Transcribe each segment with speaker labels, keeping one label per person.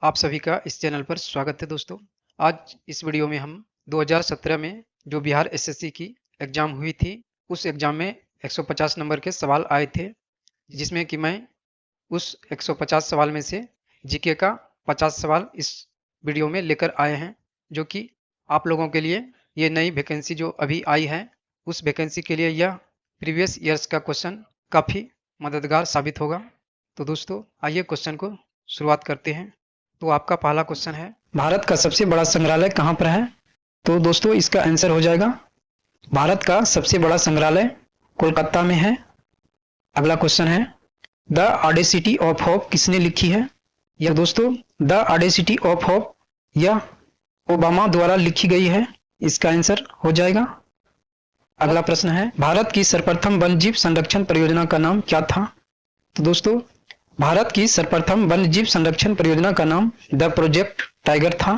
Speaker 1: आप सभी का इस चैनल पर स्वागत है दोस्तों। आज इस वीडियो में हम 2017 में जो बिहार एसएससी की एग्ज़ाम हुई थी, उस एग्ज़ाम में 150 नंबर के सवाल आए थे, जिसमें कि मैं उस 150 सवाल में से जीके का 50 सवाल इस वीडियो में लेकर आए हैं, जो कि आप लोगों के लिए ये नई वैकेंसी जो अभी आई है, उस वैकेंसी के लिए यह प्रीवियस ईयर्स का क्वेश्चन काफ़ी मददगार साबित होगा। तो दोस्तों आइए क्वेश्चन को शुरुआत करते हैं। तो आपका पहला क्वेश्चन है, भारत का सबसे बड़ा संग्रहालय कहाँ पर है? तो दोस्तों इसका आंसर हो जाएगा, भारत का सबसे बड़ा संग्रहालय कोलकाता में है। अगला क्वेश्चन है, द ऑडेसिटी ऑफ होप किसने लिखी है? यह दोस्तों द ऑडेसिटी ऑफ होप यह ओबामा द्वारा लिखी गई है। इसका आंसर हो जाएगा। अगला प्रश्न है, भारत की सर्वप्रथम वन्यजीव संरक्षण परियोजना का नाम क्या था? तो दोस्तों भारत की सर्वप्रथम वन्यजीव संरक्षण परियोजना का नाम द प्रोजेक्ट टाइगर था।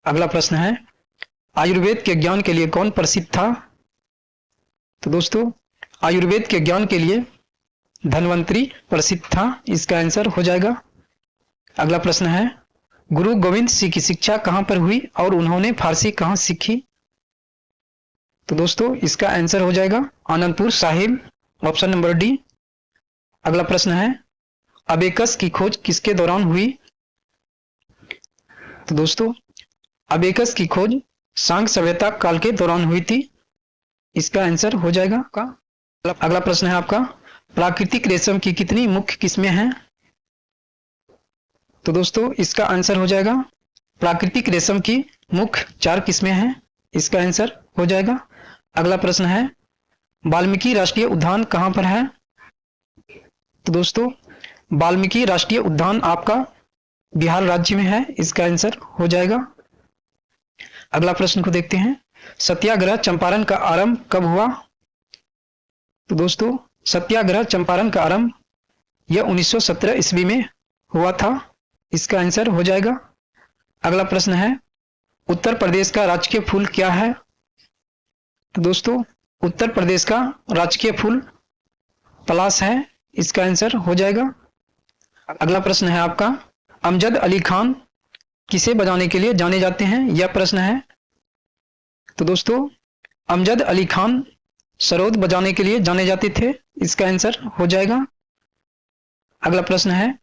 Speaker 1: अगला प्रश्न है, आयुर्वेद के ज्ञान के लिए कौन प्रसिद्ध था? तो दोस्तों आयुर्वेद के ज्ञान के लिए धन्वंतरी प्रसिद्ध था। इसका आंसर हो जाएगा। अगला प्रश्न है, गुरु गोविंद सिंह की शिक्षा कहां पर हुई और उन्होंने फारसी कहां सीखी? तो दोस्तों इसका आंसर हो जाएगा Anandpur Sahib, option number D. अगला प्रश्न है, अबेकस की खोज किसके दौरान हुई? तो दोस्तों अबेकस की खोज सांग सभ्यता काल के दौरान हुई थी। इसका आंसर हो जाएगा का। अगला प्रश्न है आपका, प्राकृतिक रेशम की कितनी मुख्य किस्में हैं? तो दोस्तों इसका आंसर हो जाएगा, प्राकृतिक रेशम की मुख्य 4 किस्में हैं। इसका आंसर हो जाएगा। अगला प्रश्न है, वाल्मीकि राष्ट्रीय उद्यान कहां पर है? तो दोस्तों वाल्मीकि राष्ट्रीय उद्यान आपका बिहार राज्य में है। इसका आंसर हो जाएगा। अगला प्रश्न को देखते हैं, सत्याग्रह चंपारण का आरंभ कब हुआ? तो दोस्तों सत्याग्रह चंपारण का आरंभ यह 1917 ईस्वी में हुआ था। इसका आंसर हो जाएगा। अगला प्रश्न है, उत्तर प्रदेश का राजकीय फूल क्या है? तो दोस्तों उत्तर प्रदेश का राजकीय फूल पलाश है। इसका आंसर हो जाएगा। अगला प्रश्न है आपका, अमजद अली खान किसे बजाने के लिए जाने जाते हैं? यह प्रश्न है। तो दोस्तों अमजद अली खान सरोद बजाने के लिए जाने जाते थे। इसका आंसर हो जाएगा। अगला प्रश्न है,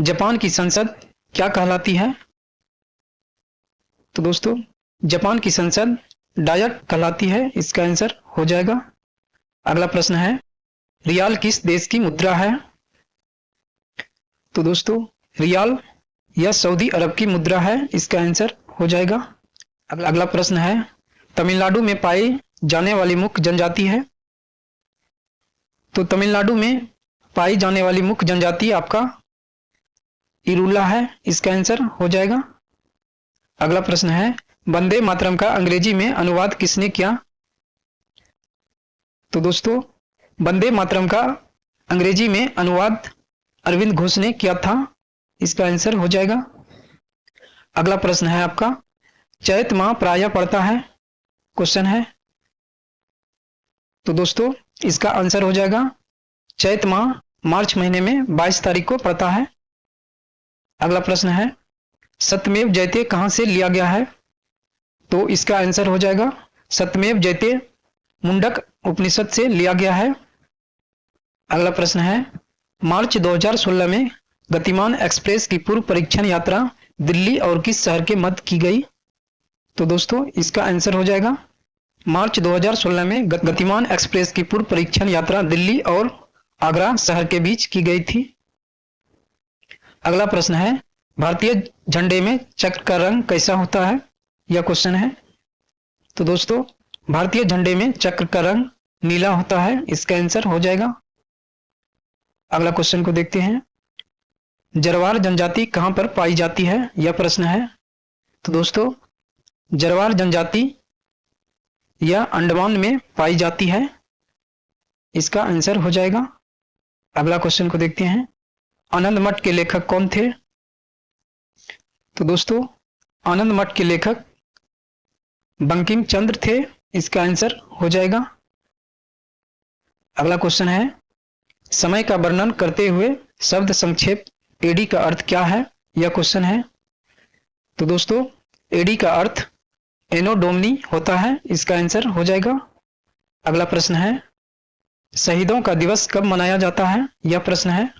Speaker 1: जापान की संसद क्या कहलाती है? तो दोस्तों जापान की संसद डायट कहलाती है। इसका आंसर हो जाएगा। अगला प्रश्न है, रियाल किस देश की मुद्रा है? तो दोस्तों रियाल यह सऊदी अरब की मुद्रा है। इसका आंसर हो जाएगा। अगला प्रश्न है, तमिलनाडु में पाई जाने वाली मुख्य जनजाति है? तो तमिलनाडु में पाई जाने वाली मुख्य जनजाति आपका इरूला है। इसका आंसर हो जाएगा। अगला प्रश्न है, वंदे मातरम का अंग्रेजी में अनुवाद किसने किया? तो दोस्तों वंदे मातरम का अंग्रेजी में अनुवाद अरविंद घोष ने किया था। इसका आंसर हो जाएगा। अगला प्रश्न है आपका, चैत माह प्रायः पड़ता है? क्वेश्चन है। तो दोस्तों इसका आंसर हो जाएगा, चैत माह मार्च महीने में 22 तारीख को पड़ता है। अगला प्रश्न है, सत्यमेव जयते कहां से लिया गया है? तो इसका आंसर हो जाएगा, सत्यमेव जयते मुंडक उपनिषद से लिया गया है। अगला प्रश्न है, मार्च 2016 में गतिमान एक्सप्रेस की पूर्व परीक्षण यात्रा दिल्ली और किस शहर के मध्य की गई? तो दोस्तों इसका आंसर हो जाएगा, मार्च 2016 में गतिमान एक्सप्रेस की पूर्व परीक्षण यात्रा दिल्ली और आगरा शहर के बीच की गई थी। अगला प्रश्न है, भारतीय झंडे में चक्र का रंग कैसा होता है? यह क्वेश्चन है। तो दोस्तों भारतीय झंडे में चक्र का रंग नीला होता है। इसका आंसर हो जाएगा। अगला क्वेश्चन को देखते हैं, जरवार जनजाति कहां पर पाई जाती है? यह प्रश्न है। तो दोस्तों जरवार जनजाति यह अंडमान में पाई जाती है। इसका आंसर हो जाएगा। अगला क्वेश्चन को देखते हैं, आनंद मठ के लेखक कौन थे? तो दोस्तों आनंद मठ के लेखक बंकिम चंद्र थे। इसका आंसर हो जाएगा। अगला क्वेश्चन है, समय का वर्णन करते हुए शब्द संक्षेप एडी का अर्थ क्या है? यह क्वेश्चन है। तो दोस्तों एडी का अर्थ एनो डोमिनी होता है, इसका आंसर हो जाएगा। अगला प्रश्न है शहीदों का दिवस कब मनाया जाता है, यह प्रश्न है।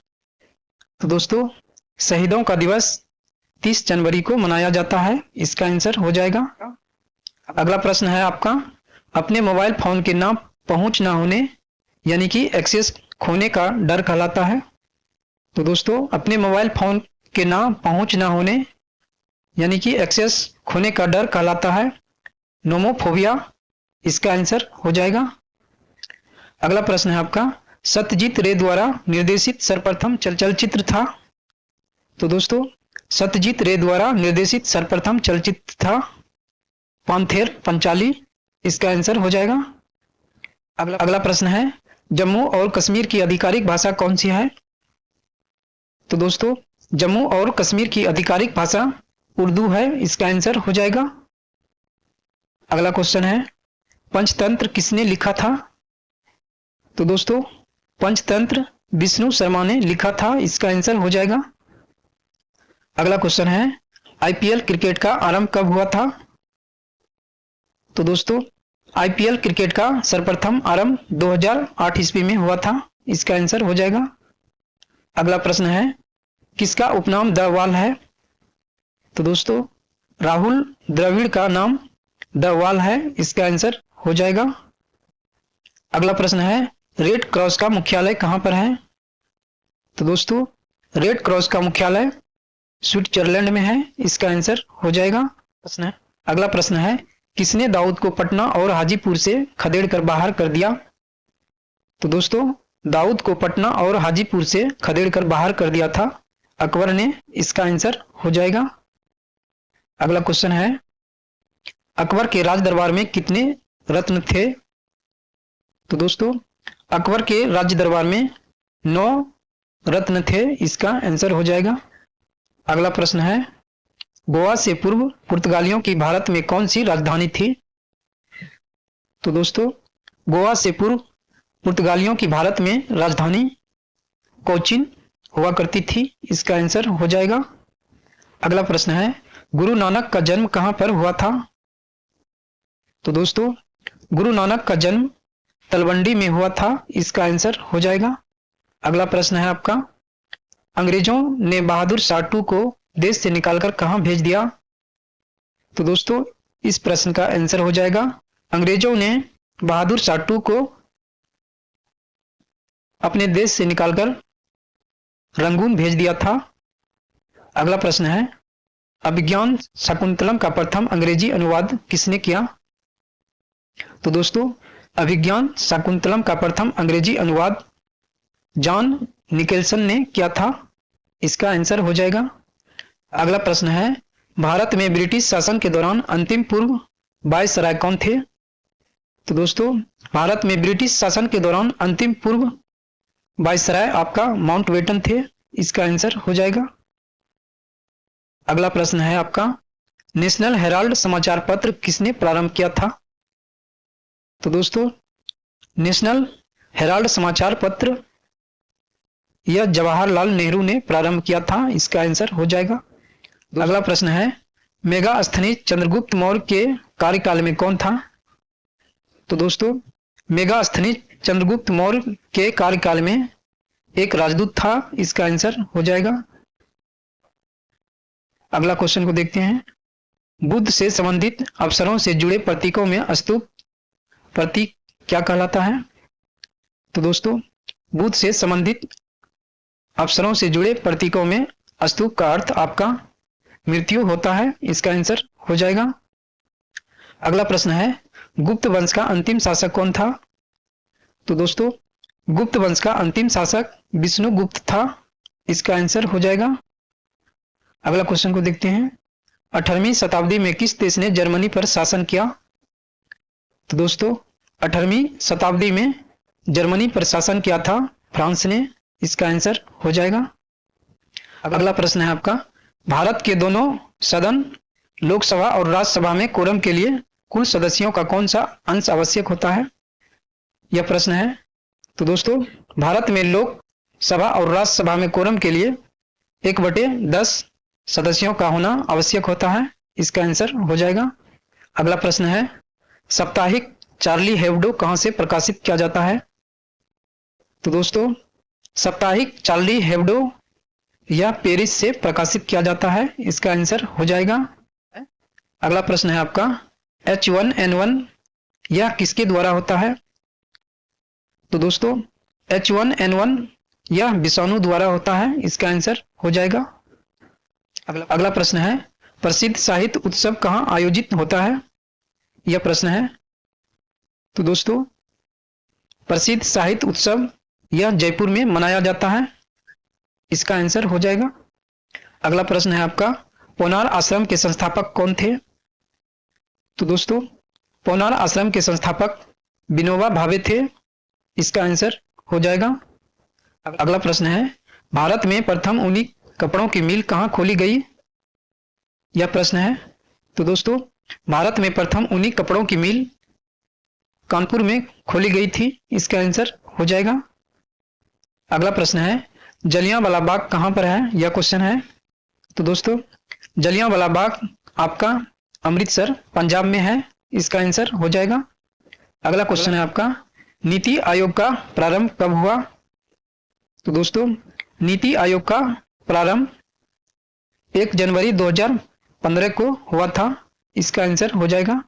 Speaker 1: तो दोस्तों शहीदों का दिवस 30 जनवरी को मनाया जाता है, इसका आंसर हो जाएगा। अगला प्रश्न है आपका अपने मोबाइल फोन के ना पहुंच ना होने यानी कि एक्सेस खोने का डर कहलाता है। तो दोस्तों अपने मोबाइल फोन के ना पहुंच ना होने यानी कि एक्सेस खोने का डर कहलाता है नोमोफोबिया, इसका आंसर हो जाएगा। अगला प्रश्न है आपका सत्यजीत रे द्वारा निर्देशित सर्वप्रथम चलचित्र था। तो दोस्तों सत्यजीत रे द्वारा निर्देशित सर्वप्रथम चलचित्र था पांथेर पंचाली, इसका आंसर हो जाएगा। अगला प्रश्न है जम्मू और कश्मीर की आधिकारिक भाषा कौन सी है। तो दोस्तों जम्मू और कश्मीर की आधिकारिक भाषा उर्दू है, इसका आंसर हो जाएगा। अगला क्वेश्चन है पंचतंत्र किसने लिखा था। तो दोस्तों पंचतंत्र विष्णु शर्मा ने लिखा था, इसका आंसर हो जाएगा। अगला क्वेश्चन है आईपीएल क्रिकेट का आरंभ कब हुआ था। तो दोस्तों आईपीएल क्रिकेट का सर्वप्रथम आरंभ 2008 ईस्वी में हुआ था, इसका आंसर हो जाएगा। अगला प्रश्न है किसका उपनाम द वाल है। तो दोस्तों राहुल द्रविड़ का नाम द वाल है, इसका आंसर हो जाएगा। अगला प्रश्न है रेड क्रॉस का मुख्यालय कहां पर है। तो दोस्तों रेड क्रॉस का मुख्यालय स्विट्जरलैंड में है, इसका आंसर हो जाएगा। अगला प्रश्न है किसने दाऊद को पटना और हाजीपुर से खदेड़कर बाहर कर दिया। तो दोस्तों दाऊद को पटना और हाजीपुर से खदेड़कर बाहर कर दिया था अकबर ने, इसका आंसर हो जाएगा। अगला क्वेश्चन है अकबर के राज दरबार में कितने रत्न थे। तो दोस्तों अकबर के राज्य दरबार में 9 रत्न थे, इसका आंसर हो जाएगा। अगला प्रश्न है गोवा से पूर्व पुर्तगालियों की भारत में कौन सी राजधानी थी। तो दोस्तों गोवा से पूर्व पुर्तगालियों की भारत में राजधानी कोचिन हुआ करती थी, इसका आंसर हो जाएगा। अगला प्रश्न है गुरु नानक का जन्म कहां पर हुआ था। तो दोस्तों गुरु नानक का जन्म तलवंडी में हुआ था, इसका आंसर हो जाएगा। अगला प्रश्न है आपका अंग्रेजों ने बहादुर शाह 2 को देश से निकालकर कहां भेज दिया। तो दोस्तों इस प्रश्न का आंसर हो जाएगा अंग्रेजों ने बहादुर शाह 2 को अपने देश से निकालकर रंगून भेज दिया था। अगला प्रश्न है अभिज्ञान शाकुंतलम का प्रथम अंग्रेजी अनुवाद किसने किया। तो दोस्तों अभिज्ञान शाकुंतलम का प्रथम अंग्रेजी अनुवाद जॉन निकेल्सन ने किया था, इसका आंसर हो जाएगा। अगला प्रश्न है भारत में ब्रिटिश शासन के दौरान अंतिम पूर्व वायसराय कौन थे। तो दोस्तों भारत में ब्रिटिश शासन के दौरान अंतिम पूर्व वायसराय आपका माउंटबेटन थे, इसका आंसर हो जाएगा। अगला प्रश्न है आपका नेशनल हेराल्ड समाचार पत्र किसने प्रारंभ किया था। तो दोस्तों नेशनल हेराल्ड समाचार पत्र यह जवाहरलाल नेहरू ने प्रारंभ किया था, इसका आंसर हो जाएगा। अगला प्रश्न है मेगास्थनीज चंद्रगुप्त मौर्य के कार्यकाल में कौन था। तो दोस्तों मेगास्थनीज चंद्रगुप्त मौर्य के कार्यकाल में एक राजदूत था, इसका आंसर हो जाएगा। अगला क्वेश्चन को देखते हैं बुद्ध से संबंधित अवसरों से जुड़े प्रतीकों में स्तूप प्रतीक क्या कहलाता है। तो दोस्तों बुद्ध से संबंधित अवसरों से जुड़े प्रतीकों में स्तूप का अर्थ आपका मृत्यु होता है, इसका आंसर हो जाएगा। अगला प्रश्न है गुप्त वंश का अंतिम शासक कौन था। तो दोस्तों गुप्त वंश का अंतिम शासक विष्णुगुप्त था, इसका आंसर हो जाएगा। अगला क्वेश्चन को देखते हैं 18वीं शताब्दी में किस देश ने जर्मनी पर शासन किया। तो दोस्तों 18वीं शताब्दी में जर्मनी पर शासन किया था फ्रांस ने, इसका आंसर हो जाएगा। अगला प्रश्न है आपका भारत के दोनों सदन लोकसभा और राज्यसभा में कोरम के लिए कुल सदस्यों का कौन सा अंश आवश्यक होता है, यह प्रश्न है। तो दोस्तों भारत में लोकसभा और राज्यसभा में कोरम के लिए 1/10 सदस्यों का होना आवश्यक होता है, इसका आंसर हो जाएगा। अगला प्रश्न है, साप्ताहिक चार्ली हेब्डो कहां से प्रकाशित किया जाता है? तो दोस्तों, साप्ताहिक चार्ली हेब्डो यह पेरिस से प्रकाशित किया जाता है, इसका आंसर हो जाएगा। अगला प्रश्न है आपका, H1N1 यह किसके द्वारा होता है? तो दोस्तों, H1N1 यह विषाणु द्वारा होता है, इसका आंसर हो जाएगा। अगला प्रश्न है, प्रसिद्ध साहित्य उत्सव कहां आयोजित होता है? यह प्रश्न है। तो दोस्तों, प्रसिद्ध साहित्य उत्सव यह जयपुर में मनाया जाता है, इसका आंसर हो जाएगा। अगला प्रश्न है आपका, पोनार आश्रम के संस्थापक कौन थे? तो दोस्तों, पोनार आश्रम के संस्थापक विनोबा भावे थे, इसका आंसर हो जाएगा। अगला प्रश्न है, भारत में प्रथम ऊनी कपड़ों की मिल कहां खोली गई? यह प्रश्न है। तो दोस्तों, भारत में प्रथम ऊनी कपड़ों की मिल कानपुर में खोली गई थी, इसका आंसर हो जाएगा। अगला प्रश्न है, जलियांवाला बाग कहां पर है? यह क्वेश्चन है। तो दोस्तों, जलियांवाला बाग आपका अमृतसर पंजाब में है, इसका आंसर हो जाएगा। अगला क्वेश्चन है आपका, नीति आयोग का प्रारंभ कब हुआ? तो दोस्तों, नीति आयोग का प्रारंभ 1 जनवरी 2015 को हुआ था, इसका आंसर हो जाएगा।